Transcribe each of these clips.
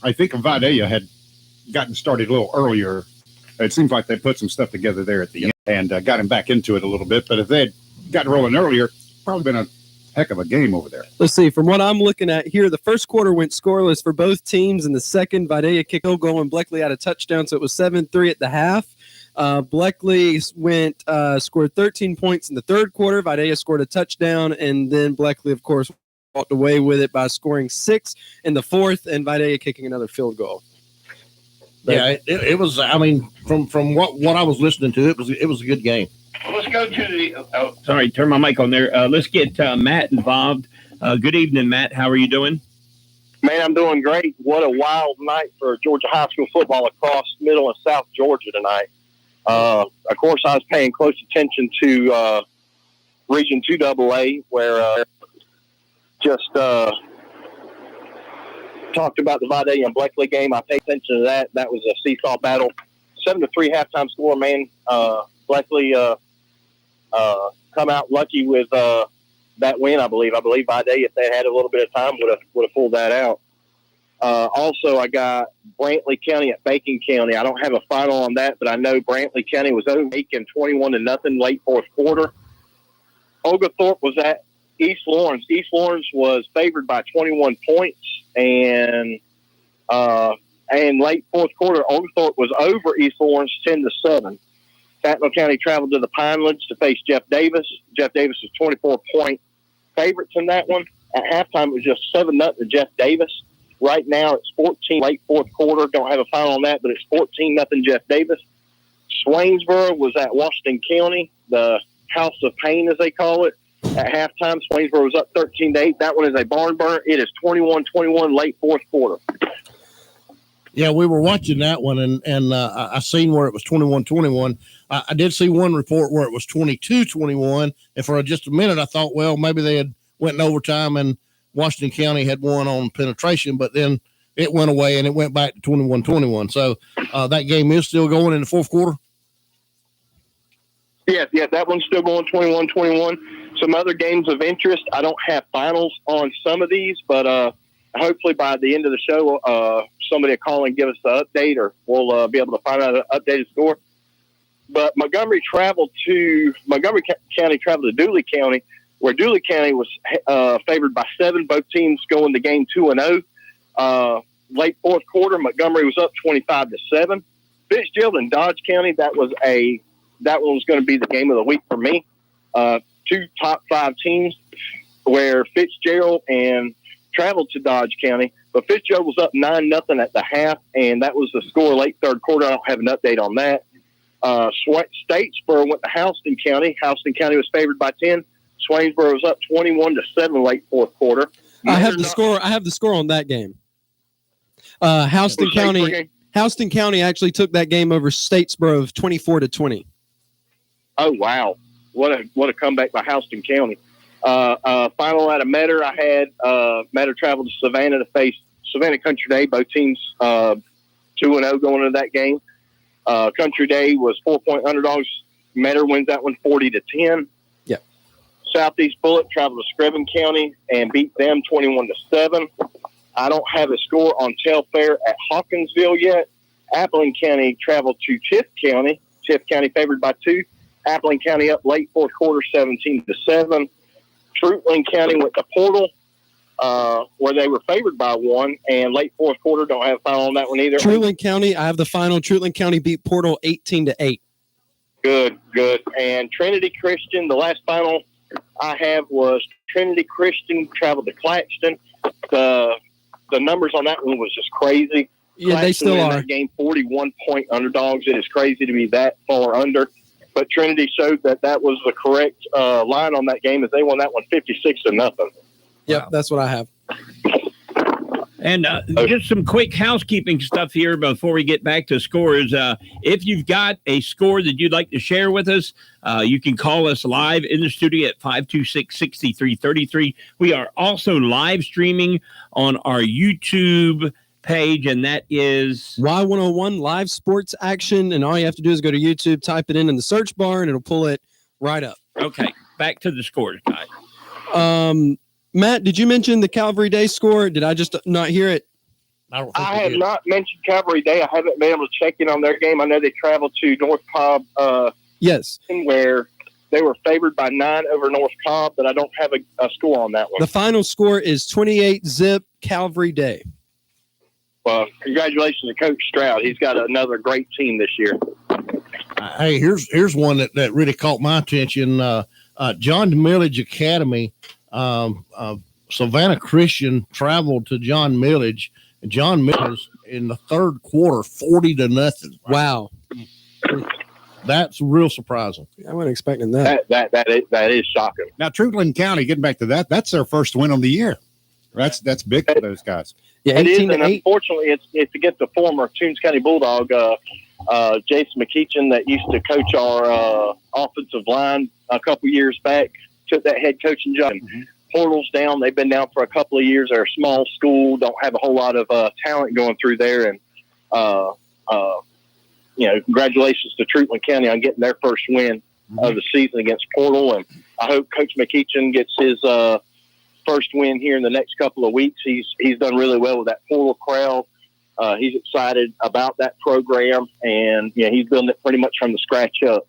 I think Vidalia had gotten started a little earlier. It seems like they put some stuff together there at the end and got him back into it a little bit. But if they had gotten rolling earlier, probably been a heck of a game over there. Let's see. From what I'm looking at here, the first quarter went scoreless for both teams. In the second, Vidalia kicked a goal and Bleckley had a touchdown, so it was 7-3 at the half. Bleckley scored 13 points in the third quarter. Vidalia scored a touchdown, and then Bleckley, of course, walked away with it by scoring 6 in the fourth, and Vidalia kicking another field goal. Yeah, it was. I mean, from what I was listening to, it was a good game. Let's go to the. Sorry, turn my mic on there. Let's get Matt involved. Good evening, Matt. How are you doing? Man, I'm doing great. What a wild night for Georgia high school football across Middle and South Georgia tonight. Of course, I was paying close attention to Region 2AA, where just talked about the Vidalia and Bleckley game. I paid attention to that. That was a seesaw battle. 7-3 halftime score, man. Bleckley come out lucky with that win, I believe. I believe Vidalia, if they had a little bit of time, would have pulled that out. Also, I got Brantley County at Bacon County. I don't have a final on that, but I know Brantley County was over Bacon 21-0 late fourth quarter. Oglethorpe was at East Lawrence. East Lawrence was favored by 21 points, and late fourth quarter, Oglethorpe was over East Lawrence 10-7. Fatnall County traveled to the Pinelands to face Jeff Davis. Jeff Davis was 24-point favorites in that one. At halftime, it was just 7-0 to Jeff Davis. Right now, it's 14 late fourth quarter. Don't have a final on that, but it's 14-0 Jeff Davis. Swainsboro was at Washington County, the House of Pain, as they call it. At halftime, Swainsboro was up 13-8. That one is a barn burner. It is 21-21 late fourth quarter. Yeah, we were watching that one, and I seen where it was 21-21. I did see one report where it was 22-21, and for just a minute I thought, well, maybe they had went in overtime and Washington County had won on penetration, but then it went away and it went back to 21-21. So that game is still going in the fourth quarter? Yes, that one's still going 21-21. Some other games of interest. I don't have finals on some of these, but hopefully by the end of the show, somebody will call and give us the update, or we'll be able to find out an updated score. But Montgomery County traveled to Dooley County, where Dooley County was favored by 7. Both teams going to game 2-0. Late fourth quarter, Montgomery was up 25-7. Fitzgerald and Dodge County, that one was going to be the game of the week for me. 2 top 5 teams, where Fitzgerald and traveled to Dodge County, but Fitzgerald was up 9-0 at the half, and that was the score late third quarter. I don't have an update on that. Statesboro went to Houston County. Houston County was favored by 10. Swainsboro was up 21-7 late fourth quarter. I have the score. I have the score on that game. Houston County actually took that game over Statesboro 24-20. Oh wow! What a comeback by Houston County. Final out of Metter, I had Metter travel to Savannah to face Savannah Country Day. Both teams 2-0 going into that game. Country Day was 4-point underdogs. Metter wins that one 40-10. Yep. Southeast Bullet traveled to Screven County and beat them 21-7. I don't have a score on Telfair at Hawkinsville yet. Appling County traveled to Tift County. Tift County favored by 2. Appling County up late fourth quarter 17-7. Trutland County went to Portal, where they were favored by 1, and late fourth quarter, don't have a final on that one either. Trutland County, I have the final. Trutland County beat Portal 18-8. Good. And Trinity Christian, the last final I have was Trinity Christian traveled to Claxton. The numbers on that one was just crazy. Yeah, Claxton, they still are. That game 41-point underdogs. It is crazy to be that far under. But Trinity showed that was the correct line on that game, as they won that one 56-0. Yep, wow. That's what I have. And just some quick housekeeping stuff here before we get back to scores. If you've got a score that you'd like to share with us, you can call us live in the studio at 526-6333. We are also live streaming on our YouTube page, and that is Y101 Live Sports Action. And all you have to do is go to YouTube, type it in the search bar, and it'll pull it right up. Okay, back to the scores, guys. Matt, did you mention the Calvary Day score? Did I just not hear it? I have not mentioned Cavalry Day. I haven't been able to check in on their game. I know they traveled to North Cobb. Yes. Where they were favored by 9 over North Cobb, but I don't have a score on that one. The final score is 28-zip Cavalry Day. Well, congratulations to Coach Stroud. He's got another great team this year. Hey, here's one that really caught my attention. John Millage Academy, Savannah Christian traveled to John Millage. And John Millage in the third quarter, 40-0. Wow. That's real surprising. I wasn't expecting that. That is shocking. Now, Trunkland County, getting back to that, that's their first win of the year. That's big for those guys. Yeah, it is, 18-8. and unfortunately, it's against the former Toombs County Bulldog, Jason McKeechin, that used to coach our offensive line a couple years back, took that head coaching job. Mm-hmm. Portal's down. They've been down for a couple of years. They're a small school, don't have a whole lot of talent going through there, and congratulations to Trunkland County on getting their first win of the season against Portal. And I hope Coach McKeechin gets his first win here in the next couple of weeks. He's done really well with that Portal crowd. He's excited about that program, and he's building it pretty much from the scratch up.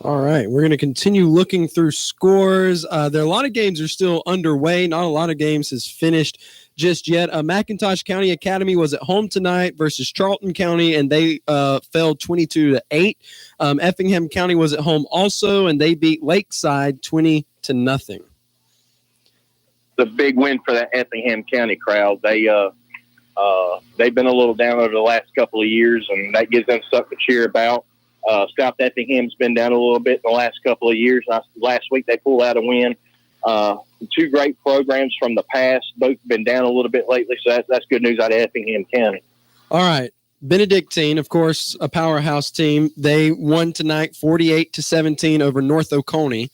All right, we're going to continue looking through scores. There are a lot of games are still underway. Not a lot of games has finished just yet. McIntosh County Academy was at home tonight versus Charlton County, and they fell 22-8. Effingham County was at home also, and they beat Lakeside 20-0. The big win for that Effingham County crowd. They've been a little down over the last couple of years, and that gives them something to cheer about. South Effingham's been down a little bit in the last couple of years. Last week they pulled out a win. Two great programs from the past, both been down a little bit lately, so that's good news out of Effingham County. All right. Benedictine, of course, a powerhouse team. They won tonight 48-17 over North Oconee.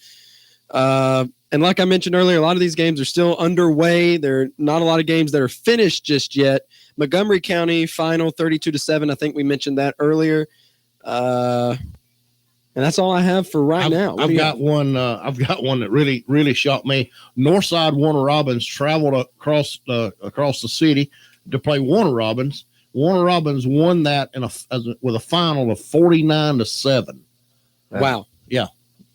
And like I mentioned earlier, a lot of these games are still underway. There are not a lot of games that are finished just yet. Montgomery County final 32-7. I think we mentioned that earlier. And that's all I have for now. I've got one that really, really shocked me. Northside Warner Robins traveled across the city to play Warner Robins. Warner Robins won that with a final of 49-7. Wow. Yeah.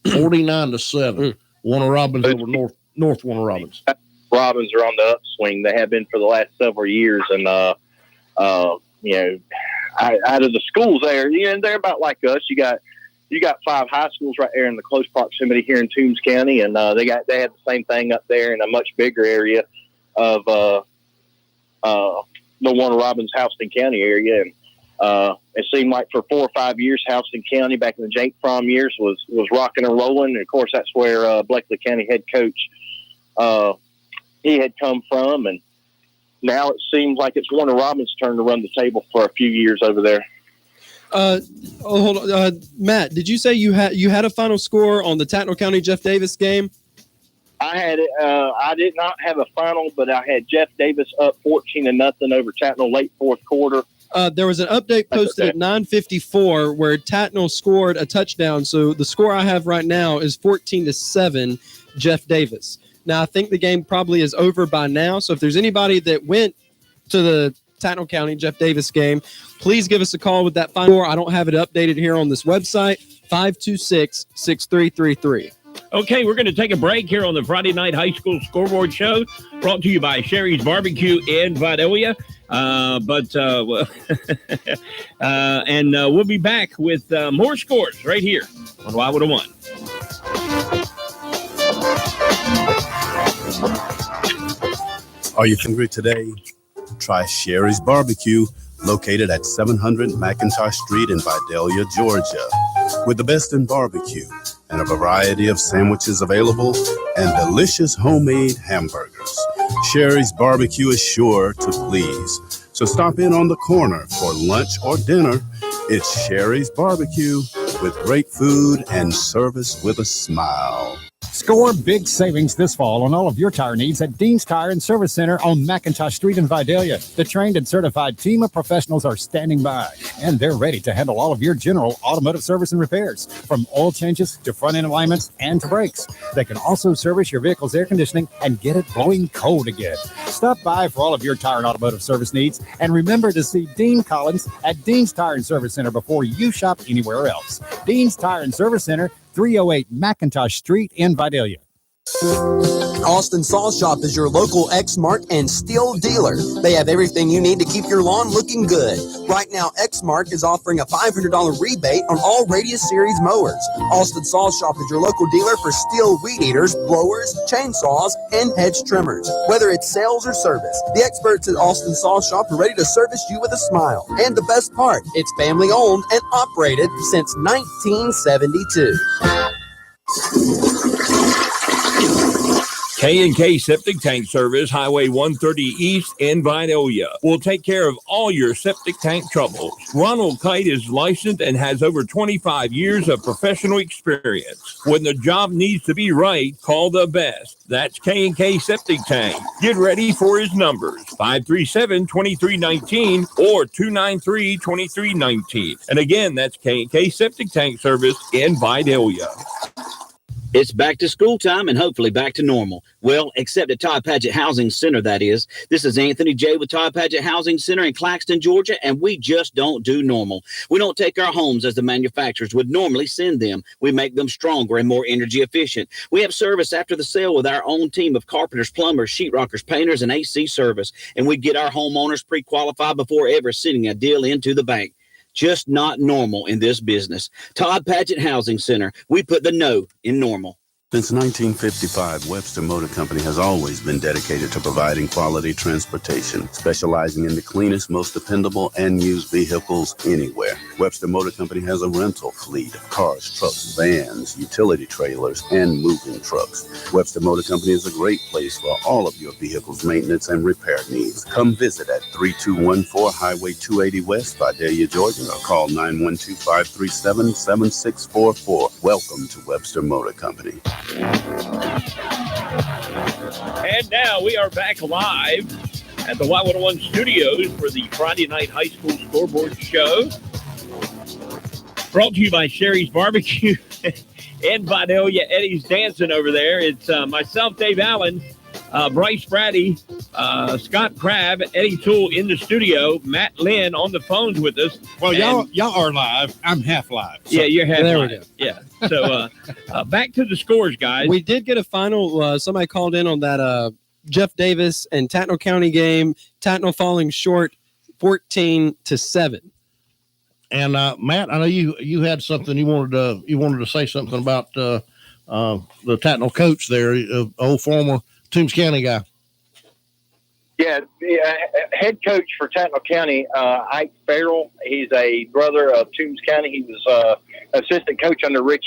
49-7. Warner Robins over North Warner Robins. Robins are on the upswing. They have been for the last several years. And, out of the schools there, they're about like us. You got 5 high schools right there in the close proximity here in Toombs County, and they had the same thing up there in a much bigger area of the Warner Robins Houston County area. And it seemed like for 4 or 5 years, Houston County back in the Jake Fromm years was rocking and rolling. And of course, that's where Bleckley County head coach he had come from, and now it seems like it's Warner Robins' turn to run the table for a few years over there. Hold on. Matt, did you say you had a final score on the Tattnall County Jeff Davis game? I had it. I did not have a final, but I had Jeff Davis up 14-0 over Tattnall late fourth quarter. There was an update posted at 9:54 where Tattnall scored a touchdown. So the score I have right now is 14-7, Jeff Davis. Now, I think the game probably is over by now. So if there's anybody that went to the Tattnall County Jeff Davis game, please give us a call with that final score. I don't have it updated here on this website, 526-6333. Okay, we're going to take a break here on the Friday Night High School Scoreboard Show, brought to you by Sherry's Barbecue in Vidalia. And we'll be back with more scores right here on Y101. Are you hungry today? Try Sherry's Barbecue, located at 700 McIntosh Street in Vidalia, Georgia. With the best in barbecue and a variety of sandwiches available and delicious homemade hamburgers, Sherry's Barbecue is sure to please. So stop in on the corner for lunch or dinner. It's Sherry's Barbecue with great food and service with a smile. Score big savings this fall on all of your tire needs at Dean's Tire and Service Center on McIntosh Street in Vidalia. The trained and certified team of professionals are standing by, and they're ready to handle all of your general automotive service and repairs, from oil changes to front-end alignments and to brakes. They can also service your vehicle's air conditioning and get it blowing cold again. Stop by for all of your tire and automotive service needs, and remember to see Dean Collins at Dean's Tire and Service Center before you shop anywhere else. Dean's Tire and Service Center, 308 McIntosh Street in Vidalia. Austin Saw Shop is your local Exmark and Steel dealer. They have everything you need to keep your lawn looking good. Right now, Exmark is offering a $500 rebate on all Radius Series mowers. Austin Saw Shop is your local dealer for Steel weed eaters, blowers, chainsaws, and hedge trimmers. Whether it's sales or service, the experts at Austin Saw Shop are ready to service you with a smile. And the best part, it's family owned and operated since 1972. K&K Septic Tank Service, Highway 130 East in Vidalia, will take care of all your septic tank troubles. Ronald Kite is licensed and has over 25 years of professional experience. When the job needs to be right, call the best. That's K&K Septic Tank. Get ready for his numbers, 537-2319 or 293-2319. And again, that's K&K Septic Tank Service in Vidalia. It's back to school time and hopefully back to normal. Well, except at Todd Padgett Housing Center, that is. This is Anthony J. with Todd Padgett Housing Center in Claxton, Georgia, and we just don't do normal. We don't take our homes as the manufacturers would normally send them. We make them stronger and more energy efficient. We have service after the sale with our own team of carpenters, plumbers, sheetrockers, painters, and AC service. And we get our homeowners pre-qualified before ever sending a deal into the bank. Just not normal in this business. Todd Padgett Housing Center. We put the no in normal. Since 1955, Webster Motor Company has always been dedicated to providing quality transportation, specializing in the cleanest, most dependable, and used vehicles anywhere. Webster Motor Company has a rental fleet of cars, trucks, vans, utility trailers, and moving trucks. Webster Motor Company is a great place for all of your vehicle's maintenance and repair needs. Come visit at 3214 Highway 280 West, Vidalia, Georgia, or call 912-537-7644. Welcome to Webster Motor Company. And now we are back live at the Y101 studios for the Friday Night High School Scoreboard Show. Brought to you by Sherry's Barbecue in Vidalia. Eddie's dancing over there. It's myself, Dave Allen, Bryce Braddy, Scott Crabb, Eddie Toole in the studio, Matt Lynn on the phones with us. Well, y'all are live. I'm half live. So. Yeah, you're half there live. We go. Yeah. So back to the scores, guys. We did get a final. Somebody called in on that Jeff Davis and Tattnall County game. Tattnall falling short 14-7. And Matt, I know you had something you wanted to say something about the Tattnall coach there, old former Toombs County guy. Yeah, head coach for Tattnall County, Ike Farrell. He's a brother of Toombs County. He was assistant coach under Rich